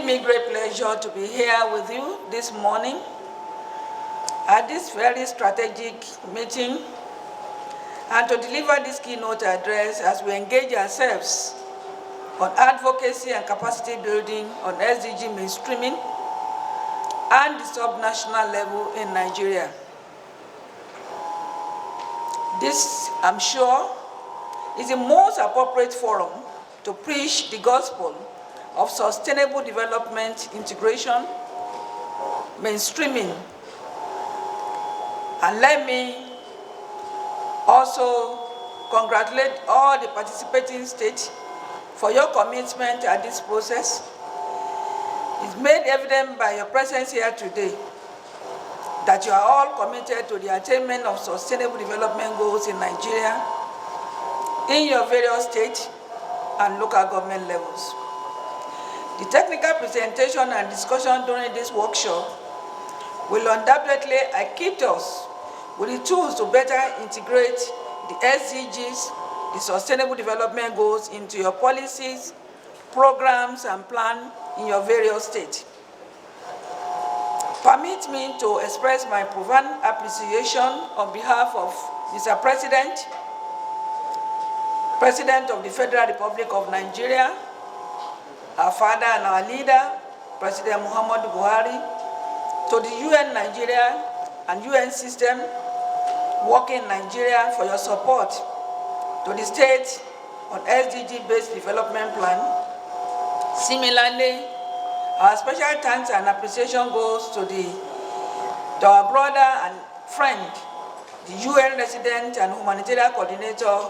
me great pleasure to be here with you this morning at this very strategic meeting and to deliver this keynote address as we engage ourselves on advocacy and capacity building on SDG mainstreaming and the sub-national level in Nigeria. This, I'm sure, is the most appropriate forum to preach the gospel of sustainable development, integration, mainstreaming. And let me also congratulate all the participating states for your commitment at this process. It's made evident by your presence here today that you are all committed to the attainment of sustainable development goals in Nigeria, in your various state and local government levels. The technical presentation and discussion during this workshop will undoubtedly equip us with the tools to better integrate the SDGs, the Sustainable Development Goals, into your policies, programs, and plans in your various states. Permit me to express my profound appreciation on behalf of Mr. President of the Federal Republic of Nigeria, our father and our leader, President Muhammadu Buhari, to the UN Nigeria and UN system working in Nigeria for your support, to the state on SDG-based development plan. Similarly, our special thanks and appreciation goes to our brother and friend, the UN resident and humanitarian coordinator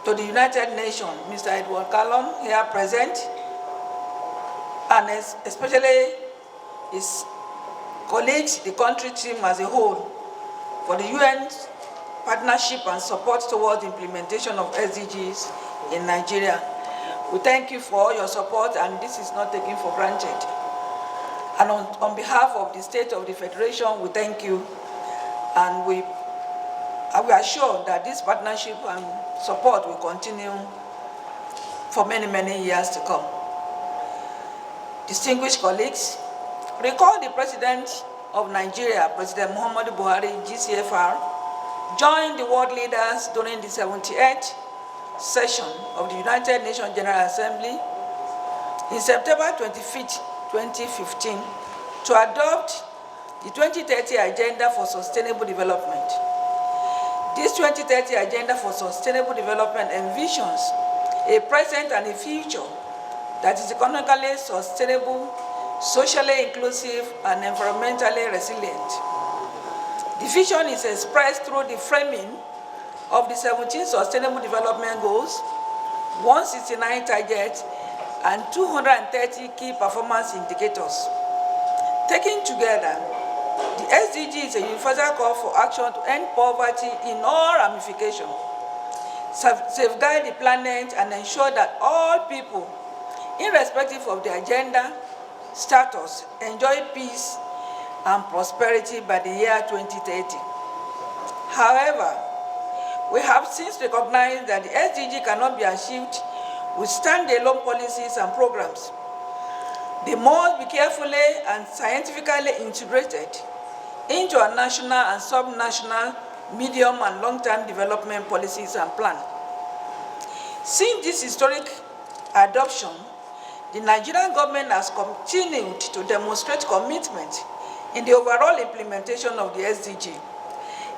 to the United Nations, Mr. Edward Callum, here present, and especially his colleagues, the country team as a whole, for the UN partnership and support towards the implementation of SDGs in Nigeria. We thank you for all your support, and this is not taken for granted. And on behalf of the State of the Federation, we thank you, and we are sure that this partnership and support will continue for many, many years to come. Distinguished colleagues, recall the President of Nigeria, President Muhammadu Buhari, GCFR, joined the world leaders during the 78th session of the United Nations General Assembly in September 25th, 2015, to adopt the 2030 Agenda for Sustainable Development. This 2030 Agenda for Sustainable Development envisions a present and a future that is economically sustainable, socially inclusive, and environmentally resilient. The vision is expressed through the framing of the 17 Sustainable Development Goals, 169 targets, and 230 key performance indicators. Taken together, the SDG is a universal call for action to end poverty in all ramifications, safeguard the planet, and ensure that all people, irrespective of their gender, status, enjoy peace and prosperity by the year 2030. However, we have since recognized that the SDG cannot be achieved with standalone policies and programs. They must be carefully and scientifically integrated into our national and sub-national medium and long-term development policies and plans. Since this historic adoption, the Nigerian government has continued to demonstrate commitment in the overall implementation of the SDG,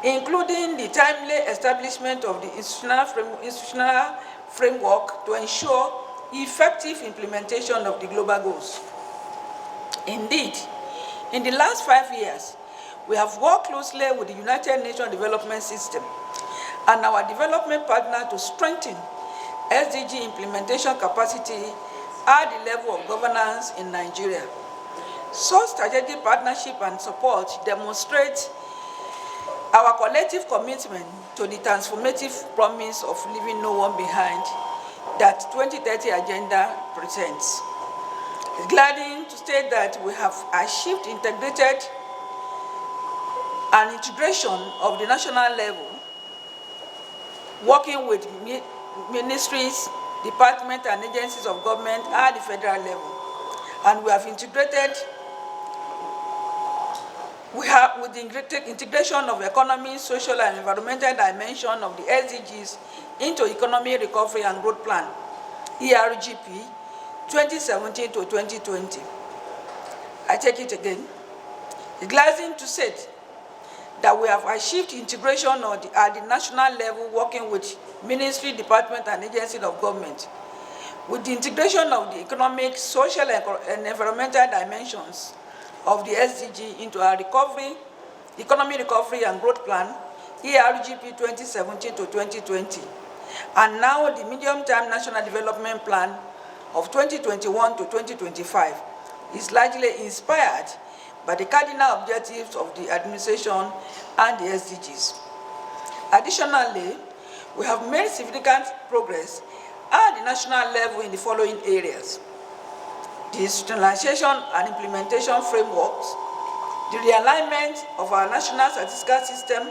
including the timely establishment of the institutional framework to ensure effective implementation of the global goals. Indeed, in the last 5 years, we have worked closely with the United Nations Development System and our development partner to strengthen SDG implementation capacity at the level of governance in Nigeria. Such strategic partnership and support demonstrate our collective commitment to the transformative promise of leaving no one behind that 2030 Agenda presents. It's gladdening to state that we have achieved integrated and integration of the national level, working with ministries, departments, and agencies of government at the federal level. and with the integration of economy, social and environmental dimension of the SDGs into Economic Recovery and Growth Plan, ERGP, 2017 to 2020. I take it again. It's glad to say that we have achieved integration at the national level, working with ministry, department, and agencies of government. With the integration of the economic, social, and environmental dimensions of the SDG into our Economic Recovery and Growth Plan, ERGP 2017 to 2020, and now the Medium-Term National Development Plan of 2021 to 2025 is largely inspired by the cardinal objectives of the administration and the SDGs. Additionally, we have made significant progress at the national level in the following areas: the institutionalization and implementation frameworks, the realignment of our national statistical system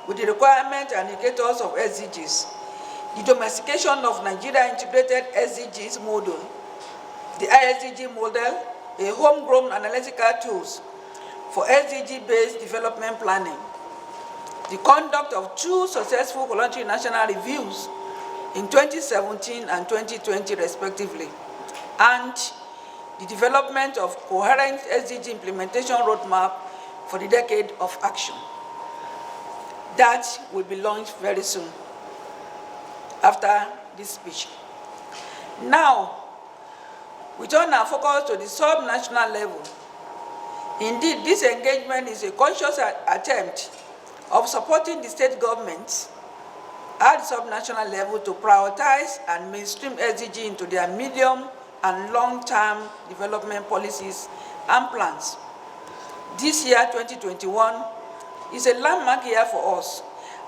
with the requirements and indicators of SDGs, the domestication of Nigeria integrated SDGs model, the ISDG model, a homegrown analytical tools for SDG-based development planning, the conduct of 2 successful voluntary national reviews in 2017 and 2020 respectively, and the development of coherent SDG implementation roadmap for the decade of action. That will be launched very soon after this speech. Now, we turn our focus to the sub-national level. Indeed, this engagement is a conscious attempt of supporting the state governments at the sub-national level to prioritize and mainstream SDG into their medium and long-term development policies and plans. This year, 2021, is a landmark year for us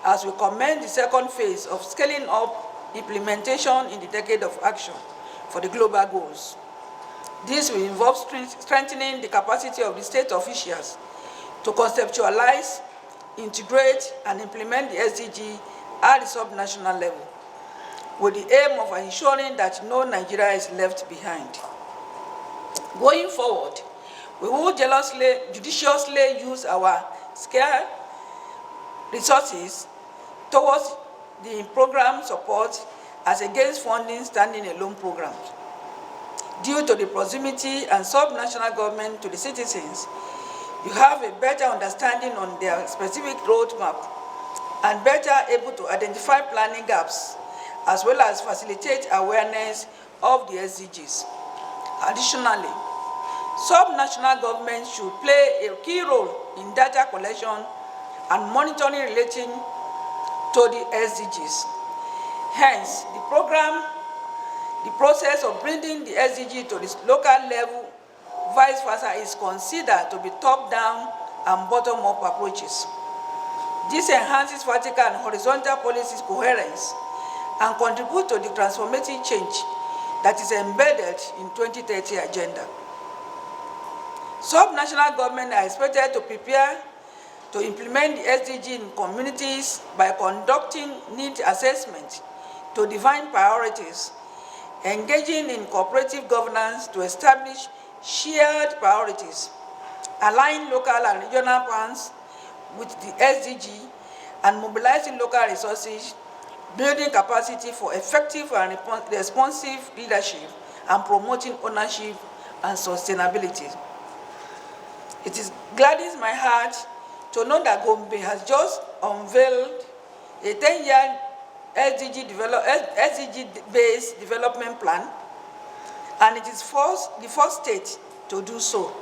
as we commence the second phase of scaling up implementation in the decade of action for the global goals. This will involve strengthening the capacity of the state officials to conceptualize, integrate, and implement the SDG at the sub-national level, with the aim of ensuring that no Nigeria is left behind. Going forward, we will judiciously use our scarce resources towards the program support as against funding standing alone programs. Due to the proximity and sub-national government to the citizens, you have a better understanding on their specific roadmap and better able to identify planning gaps, as well as facilitate awareness of the SDGs. Additionally, sub-national governments should play a key role in data collection and monitoring relating to the SDGs. Hence, the process of bringing the SDG to the local level, vice versa, is considered to be top-down and bottom-up approaches. This enhances vertical and horizontal policies coherence and contributes to the transformative change that is embedded in 2030 agenda. Sub-national governments are expected to prepare to implement the SDG in communities by conducting need assessment to define priorities, engaging in cooperative governance to establish shared priorities, align local and regional plans with the SDG, and mobilizing local resources, building capacity for effective and responsive leadership, and promoting ownership and sustainability. It gladdens my heart to know that Gombe has just unveiled a 10-year SDG-based development plan, and it is the first state to do so.